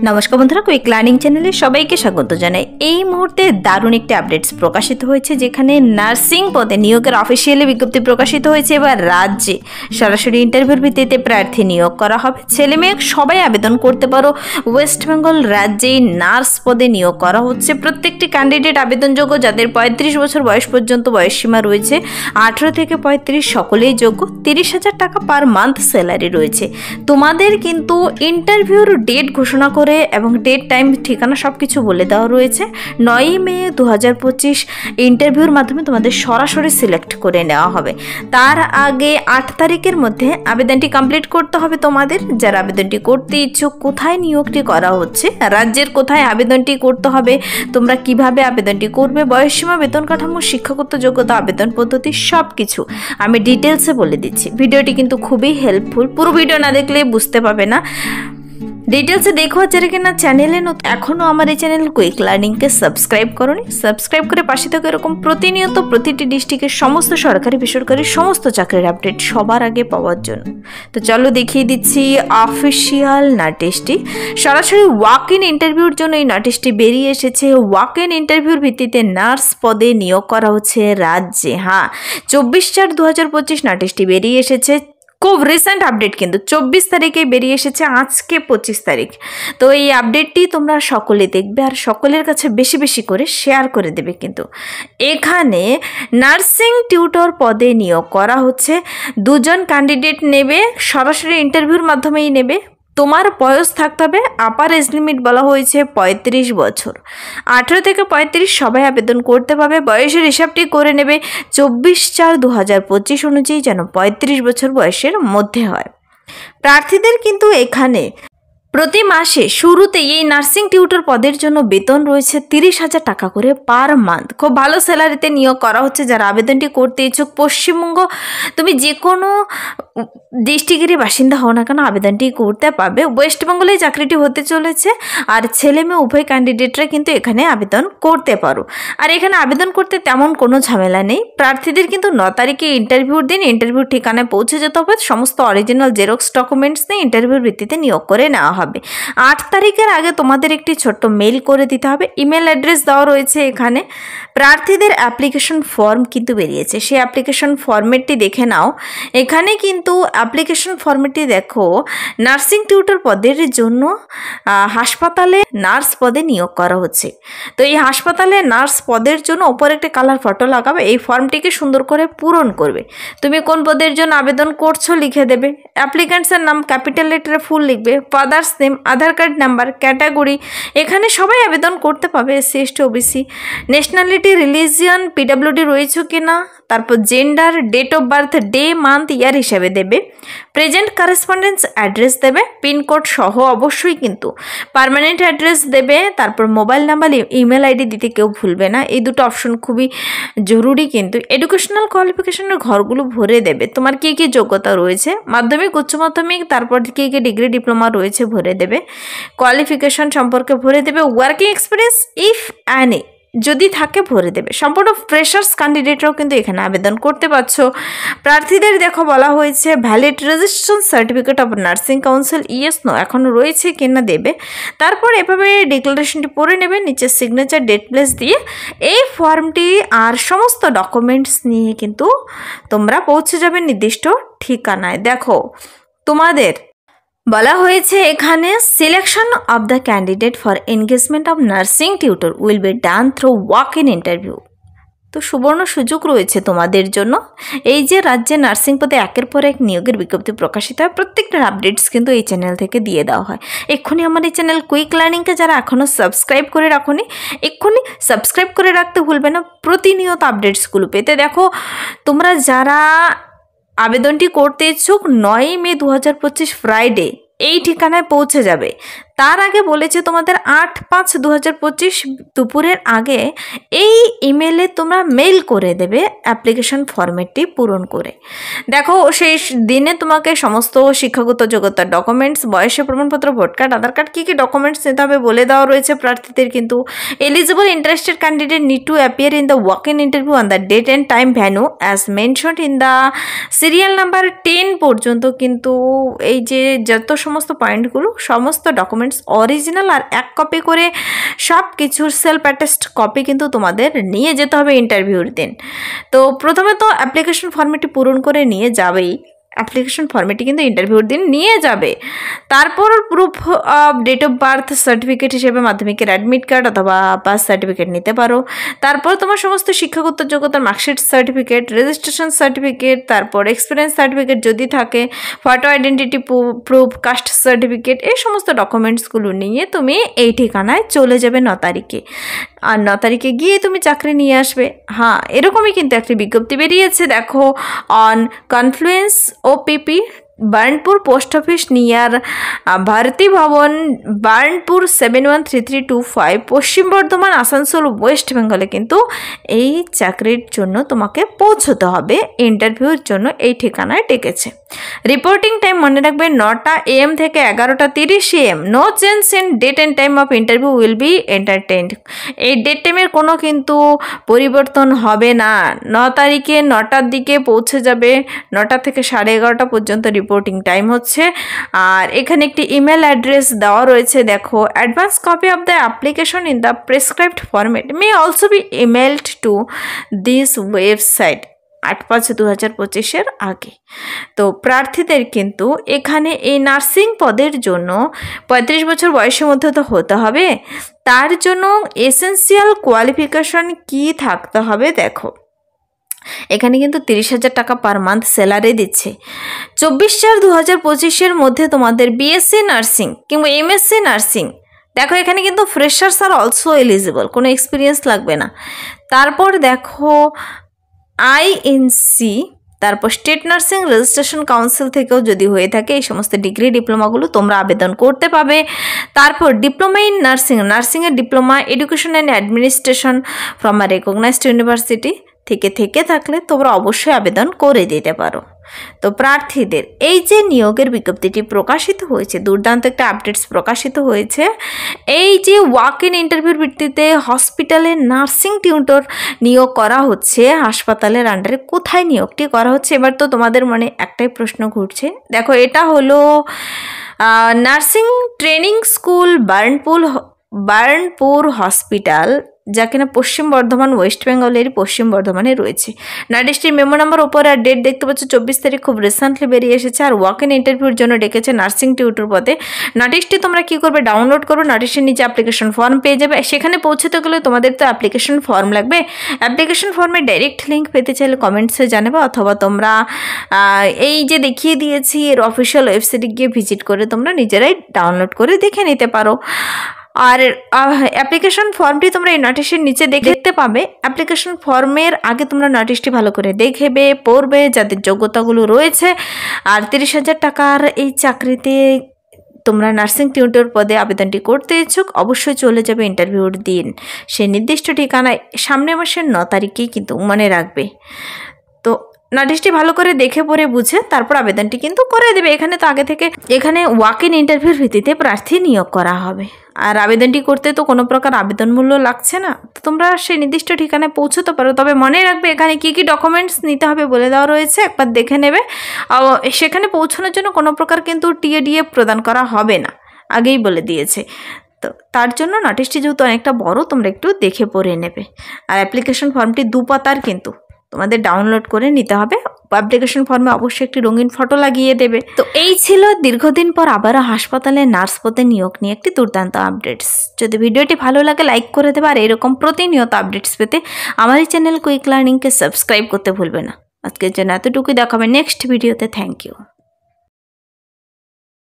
নমস্কার বন্ধুরা, quick learning চ্যানেলে সবাইকে স্বাগত জানাই। এই মুহূর্তে দারুণ একটি আপডেটস প্রকাশিত হয়েছে, যেখানে নার্সিং পদে নিয়োগের অফিসিয়ালি বিজ্ঞপ্তি প্রকাশিত হয়েছে। এবার রাজ্যে সরাসরি ইন্টারভিউর ভিত্তিতে প্রার্থী নিয়োগ করা হবে। ছেলে মেয়ে সবাই আবেদন করতে পারো। ওয়েস্ট বেঙ্গল রাজ্যেই নার্স পদে নিয়োগ করা হচ্ছে। প্রত্যেকটি ক্যান্ডিডেট আবেদনযোগ্য, যাদের 35 বছর বয়স পর্যন্ত বয়সসীমা রয়েছে। 18 থেকে 35 সকলেই যোগ্য। 30,000 টাকা পার মান্থ স্যালারি রয়েছে। তোমাদের কিন্তু ইন্টারভিউর ডেট ঘোষণা করে এবং ডেট, টাইম, ঠিকানা সব কিছু বলে দেওয়া রয়েছে। 9 মে 2025 ইন্টারভিউর মাধ্যমে তোমাদের সরাসরি সিলেক্ট করে নেওয়া হবে। তার আগে 8 তারিখের মধ্যে আবেদনটি কমপ্লিট করতে হবে তোমাদের। যারা আবেদনটি করতে ইচ্ছুক, কোথায় নিয়োগটি করা হচ্ছে, রাজ্যের কোথায় আবেদনটি করতে হবে, তোমরা কিভাবে আবেদনটি করবে, বয়সসীমা, বেতন কাঠামো, শিক্ষাগত যোগ্যতা, আবেদন পদ্ধতি সব কিছু আমি ডিটেলসে বলে দিচ্ছি। ভিডিওটি কিন্তু খুবই হেল্পফুল, পুরো ভিডিও না দেখলে বুঝতে পারবে না। ডিটেলসে দেখো। যারা কিনা চ্যানেলে এখনও আমার এই চ্যানেল কুইক লার্নিংকে সাবস্ক্রাইব করোনি, সাবস্ক্রাইব করে পাশে থাকো এরকম প্রতিনিয়ত প্রতিটি ডিস্ট্রিক্টের সমস্ত সরকারি বেসরকারি সমস্ত চাকরির আপডেট সবার আগে পাওয়ার জন্য। তো চলো দেখিয়ে দিচ্ছি অফিসিয়াল নোটিশটি। সরাসরি ওয়াক ইন ইন্টারভিউর জন্য এই নোটিশটি বেরিয়ে এসেছে। ওয়াক ইন ইন্টারভিউর ভিত্তিতে নার্স পদে নিয়োগ করা হচ্ছে রাজ্যে। 24/4/2025 নোটিশটি বেরিয়ে এসেছে। খুব রিসেন্ট আপডেট, কিন্তু 24 তারিখে বেরিয়ে এসেছে, আজকে 25 তারিখ। তো এই আপডেটটি তোমরা সকলে দেখবে আর সকলের কাছে বেশি বেশি করে শেয়ার করে দেবে। কিন্তু এখানে নার্সিং টিউটর পদে নিয়োগ করা হচ্ছে। 2 জন ক্যান্ডিডেট নেবে, সরাসরি ইন্টারভিউর মাধ্যমেই নেবে। তোমার বয়স থাকতে হবে, আপার এজ লিমিট বলা হয়েছে 35 বছর। 18 থেকে 35 সবাই আবেদন করতে পারবে। বয়সের হিসাবটি করে নেবে 24/4/2025 অনুযায়ী, যেন 35 বছর বয়সের মধ্যে হয়। প্রার্থীদের কিন্তু এখানে প্রতি মাসে শুরুতেই এই নার্সিং টিউটর পদের জন্য বেতন রয়েছে 30,000 টাকা করে পার মান্থ। খুব ভালো স্যালারিতে নিয়োগ করা হচ্ছে। যারা আবেদনটি করতে ইচ্ছুক, পশ্চিমবঙ্গ তুমি যে কোনো ডিস্ট্রিক্টেরই বাসিন্দা হও না কেন আবেদনটি করতে পারবে। ওয়েস্ট বেঙ্গলে চাকরিটি হতে চলেছে। আর ছেলে মেয়ে উভয় ক্যান্ডিডেটরা কিন্তু এখানে আবেদন করতে পারো। আর এখানে আবেদন করতে তেমন কোনো ঝামেলা নেই। প্রার্থীদের কিন্তু 9 তারিখে ইন্টারভিউর দিন ইন্টারভিউর ঠিকানায় পৌঁছে যেতে হবে। সমস্ত অরিজিনাল জেরক্স ডকুমেন্টস নিয়ে ইন্টারভিউর ভিত্তিতে নিয়োগ করে নেওয়া হবে। 8 তারিখের আগে তোমাদের একটি ছোট্ট মেল করে দিতে হবে। ইমেল অ্যাড্রেস দেওয়া রয়েছে এখানে। প্রার্থীদের অ্যাপ্লিকেশন ফর্ম কিন্তু বেরিয়েছে, সেই অ্যাপ্লিকেশন ফর্মেটটি দেখে নাও। এখানে কিন্তু অ্যাপ্লিকেশন ফর্মেটটি দেখো, নার্সিং টিউটর পদের জন্য হাসপাতালে নার্স পদে নিয়োগ করা হচ্ছে। তো এই হাসপাতালে নার্স পদের জন্য ওপরে একটি কালার ফটো লাগাবে। এই ফর্মটিকে সুন্দর করে পূরণ করবে। তুমি কোন পদের জন্য আবেদন করছো লিখে দেবে। অ্যাপ্লিক্যান্টসের নাম ক্যাপিটাল লেটারে ফুল লিখবে। Father's name, Aadhaar card number, category, এখানে সবাই আবেদন করতে পাবে। SC ST OBC, nationality, religion, PWD রয়েছে কিনা, তারপর gender, date of birth, day, month, year হিসাবে দেবে। প্রেজেন্ট কারেসপন্ডেন্স অ্যাড্রেস দেবে, পিনকোড সহ অবশ্যই, কিন্তু পার্মানেন্ট অ্যাড্রেস দেবে। তারপর মোবাইল নাম্বার, ইমেল আইডি দিতে কেউ ভুলবে না। এই দুটো অপশন খুবই জরুরি। কিন্তু এডুকেশনাল কোয়ালিফিকেশনের ঘরগুলো ভরে দেবে। তোমার কী কী যোগ্যতা রয়েছে, মাধ্যমিক, উচ্চ মাধ্যমিক, তারপর কী কী ডিগ্রি ডিপ্লোমা রয়েছে ভরে দেবে। কোয়ালিফিকেশন সম্পর্কে ভরে দেবে। ওয়ার্কিং এক্সপিরিয়েন্স ইফ অ্যানি যদি থাকে ভরে দেবে। সম্পূর্ণ ফ্রেশার্স ক্যান্ডিডেটরাও কিন্তু এখানে আবেদন করতে পারছো। প্রার্থীদের দেখো বলা হয়েছে valid registration certificate of nursing council, yes no এখনও রয়েছে কিনা দেবে। তারপর এভাবে ডিক্লারেশনটি পড়ে নেবে, নিচে সিগনেচার, ডেট, প্লেস দিয়ে এই ফর্মটি আর সমস্ত ডকুমেন্টস নিয়ে কিন্তু তোমরা পৌঁছে যাবে নির্দিষ্ট ঠিকানায়। দেখো তোমাদের বলা হয়েছে এখানে selection of the candidate for engagement of nursing tutor will be done through walk in interview. তো সুবর্ণ সুযোগ রয়েছে তোমাদের জন্য। এই যে রাজ্যে নার্সিং পদে একের পর এক নিয়োগের বিজ্ঞপ্তি প্রকাশিত হয়, প্রত্যেকটার আপডেটস কিন্তু এই চ্যানেল থেকে দিয়ে দেওয়া হয়। এক্ষুনি আমার এই চ্যানেল কুইক লার্নিংকে যারা এখনও সাবস্ক্রাইব করে রাখোনি, এক্ষুনি সাবস্ক্রাইব করে রাখতে ভুলবে না প্রতিনিয়ত আপডেটসগুলো পেতে। দেখো তোমরা যারা আবেদনটি করতে ইচ্ছুক, 9 মে 2025 ফ্রাইডে এই ঠিকানায় পৌঁছে যাবে। তার আগে বলেছে তোমাদের 8/5/2025 দুপুরের আগে এই ইমেলে তোমরা মেল করে দেবে অ্যাপ্লিকেশন ফর্মেটটি পূরণ করে। দেখো সেই দিনে তোমাকে সমস্ত শিক্ষাগত যোগ্যতার ডকুমেন্টস, বয়সের প্রমাণপত্র, ভোট কার্ড, আধার কার্ড, কী কী ডকুমেন্টস নিতে হবে বলে দেওয়া রয়েছে প্রার্থীদের। কিন্তু eligible interested candidate need to appear in the walk in interview on the date and time venue as mentioned in the serial number 10 পর্যন্ত। কিন্তু এই যে যত সমস্ত পয়েন্টগুলো, সমস্ত ডকুমেন্টস ডকুমেন্টস অরিজিনাল আর 1 কপি করে সব কিছুর সেলফ অ্যাটেস্ট কপি কিন্তু তোমাদের নিয়ে যেতে হবে ইন্টারভিউর দিন। তো প্রথমে তো অ্যাপ্লিকেশন ফর্মটি পূরণ করে নিয়ে যাবেই, অ্যাপ্লিকেশন ফর্মেটি কিন্তু ইন্টারভিউর দিন নিয়ে যাবে। তারপর proof of date of birth certificate হিসেবে মাধ্যমিকের অ্যাডমিট কার্ড অথবা পাস সার্টিফিকেট নিতে পারো। তারপর তোমার সমস্ত শিক্ষাগত যোগ্যতার মার্কশিট সার্টিফিকেট, রেজিস্ট্রেশন সার্টিফিকেট, তারপর এক্সপিরিয়েন্স সার্টিফিকেট যদি থাকে, photo identity proof, caste certificate, এই সমস্ত ডকুমেন্টসগুলো নিয়ে তুমি এই ঠিকানায় চলে যাবে 9 তারিখে। আর 9 তারিখে গিয়ে তুমি চাকরি নিয়ে আসবে। হ্যাঁ, এরকমই কিন্তু একটি বিজ্ঞপ্তি বেরিয়েছে, দেখো, on confluence OPP, Burnpur post office near Bharati Bhavan, Burnpur 713325, Paschim Bardhaman, Asansol, West বেঙ্গলে কিন্তু এই চাকরির জন্য তোমাকে পৌঁছতে হবে। ইন্টারভিউর জন্য এই ঠিকানায় ডেকেছে। রিপোর্টিং টাইম মনে রাখবে 9টা AM থেকে 11:30 AM। No change in date and time of interview will be entertained. এই ডেট টাইমের কোনো কিন্তু পরিবর্তন হবে না। 9 তারিখে 9টার দিকে পৌঁছে যাবে। 9টা থেকে 11:30 পর্যন্ত রিপোর্টিং টাইম হচ্ছে। আর এখানে একটি ইমেল অ্যাড্রেস দেওয়া রয়েছে, দেখো, advance copy of the application in the prescribed format may also be emailed to this website 8/5/2025 আগে। তো প্রার্থীদের কিন্তু এখানে এই নার্সিং পদের জন্য 35 বছর বয়সের মধ্যে তো হতে হবে। তার জন্য এসেন্সিয়াল কোয়ালিফিকেশন কি থাকতে হবে, দেখো, এখানে কিন্তু 30,000 টাকা পার মান্থ স্যালারি দিচ্ছে। 24/4/2025 মধ্যে তোমাদের বিএসসি নার্সিং কিংবা এমএসসি নার্সিং, দেখো এখানে কিন্তু ফ্রেশার্স আর অলসো এলিজিবল, কোনো এক্সপিরিয়েন্স লাগবে না। তারপর দেখো আইএনসি, তারপর স্টেট নার্সিং রেজিস্ট্রেশন কাউন্সিল থেকেও যদি হয়ে থাকে এই সমস্ত ডিগ্রি ডিপ্লোমাগুলো তোমরা আবেদন করতে পাবে। তারপর ডিপ্লোমা ইন নার্সিং, নার্সিংয়ের diploma, education and administration from a recognised university থেকে থাকলে তোমরা অবশ্যই আবেদন করে দিতে পারো। তো প্রার্থীদের এই যে নিয়োগের বিজ্ঞপ্তিটি প্রকাশিত হয়েছে, দুর্দান্ত একটা আপডেটস প্রকাশিত হয়েছে। এই যে ওয়াক ইন ইন্টারভিউর ভিত্তিতে হসপিটালে নার্সিং টিউটর নিয়োগ করা হচ্ছে, হাসপাতালের আন্ডারে কোথায় নিয়োগটি করা হচ্ছে? এবার তো তোমাদের মনে একটাই প্রশ্ন ঘুরছে, দেখো, এটা হলো nursing training school Burnpur hospital, যা কিনা পশ্চিম বর্ধমান, ওয়েস্ট বেঙ্গলের পশ্চিম বর্ধমানে রয়েছে। নোটিশটির মেমো নাম্বার ওপরে আর ডেট দেখতে পাচ্ছ 24 তারিখ, খুব রিসেন্টলি বেরিয়ে এসেছে। আর ওয়াক ইন ইন্টারভিউর জন্য ডেকেছে নার্সিং টিউটর পদে। নোটিশটি তোমরা কী করবে, ডাউনলোড করবে, নোটিশের নিচে অ্যাপ্লিকেশন ফর্ম পেয়ে যাবে। সেখানে পৌঁছতে গেলে তোমাদের তো অ্যাপ্লিকেশন ফর্ম লাগবে। অ্যাপ্লিকেশন ফর্মে ডাইরেক্ট লিঙ্ক পেতে চাইলে কমেন্টসে জানাবে, অথবা তোমরা এই যে দেখিয়ে দিয়েছি এর অফিসিয়াল ওয়েবসাইটে গিয়ে ভিজিট করে তোমরা নিজেরাই ডাউনলোড করে দেখে নিতে পারো। আর অ্যাপ্লিকেশন ফর্মটি তোমরা এই নোটিশের নিচে দেখতে পাবে। অ্যাপ্লিকেশন ফর্মের আগে তোমরা নোটিশটি ভালো করে দেখবে, পড়বে, যাদের যোগ্যতাগুলো রয়েছে। আর 30,000 টাকার এই চাকরিতে তোমরা নার্সিং টিউটর পদে আবেদনটি করতে ইচ্ছুক, অবশ্যই চলে যাবে ইন্টারভিউর দিন সেই নির্দিষ্ট ঠিকানায় সামনের মাসের 9 তারিখেই কিন্তু মনে রাখবে। তো নোটিশটি ভালো করে দেখে পড়ে বুঝে তারপর আবেদনটি কিন্তু করে দেবে। এখানে তো আগে থেকে এখানে ওয়াক ইন ইন্টারভিউর ভিত্তিতে প্রার্থী নিয়োগ করা হবে। আর আবেদনটি করতে তো কোনো প্রকার আবেদন মূল্য লাগছে না, তো তোমরা সেই নির্দিষ্ট ঠিকানায় পৌঁছতে পারো। তবে মনে রাখবে এখানে কী কী ডকুমেন্টস নিতে হবে বলে দেওয়া রয়েছে, একবার দেখে নেবে। সেখানে পৌঁছানোর জন্য কোনো প্রকার কিন্তু টিএডিএফ প্রদান করা হবে না, আগেই বলে দিয়েছে। তো তার জন্য নোটিশটি যেহেতু অনেকটা বড়, তোমরা একটু দেখে পড়ে নেবে। আর অ্যাপ্লিকেশন ফর্মটি 2 পাতার কিন্তু তোমাদের ডাউনলোড করে নিতে হবে। অ্যাপ্লিকেশন ফর্মে অবশ্যই একটি রঙিন ফটো লাগিয়ে দেবে। তো এই ছিল দীর্ঘদিন পর আবারও হাসপাতালে নার্স পদে নিয়োগ নিয়ে একটি দুর্দান্ত আপডেটস। যদি ভিডিওটি ভালো লাগে লাইক করে দেবে, আর এরকম প্রতিনিয়ত আপডেটস পেতে আমার এই চ্যানেল কুইক লার্নিংকে সাবস্ক্রাইব করতে ভুলবে না। আজকের জন্য এতটুকুই, দেখাবে নেক্সট ভিডিওতে। Thank you.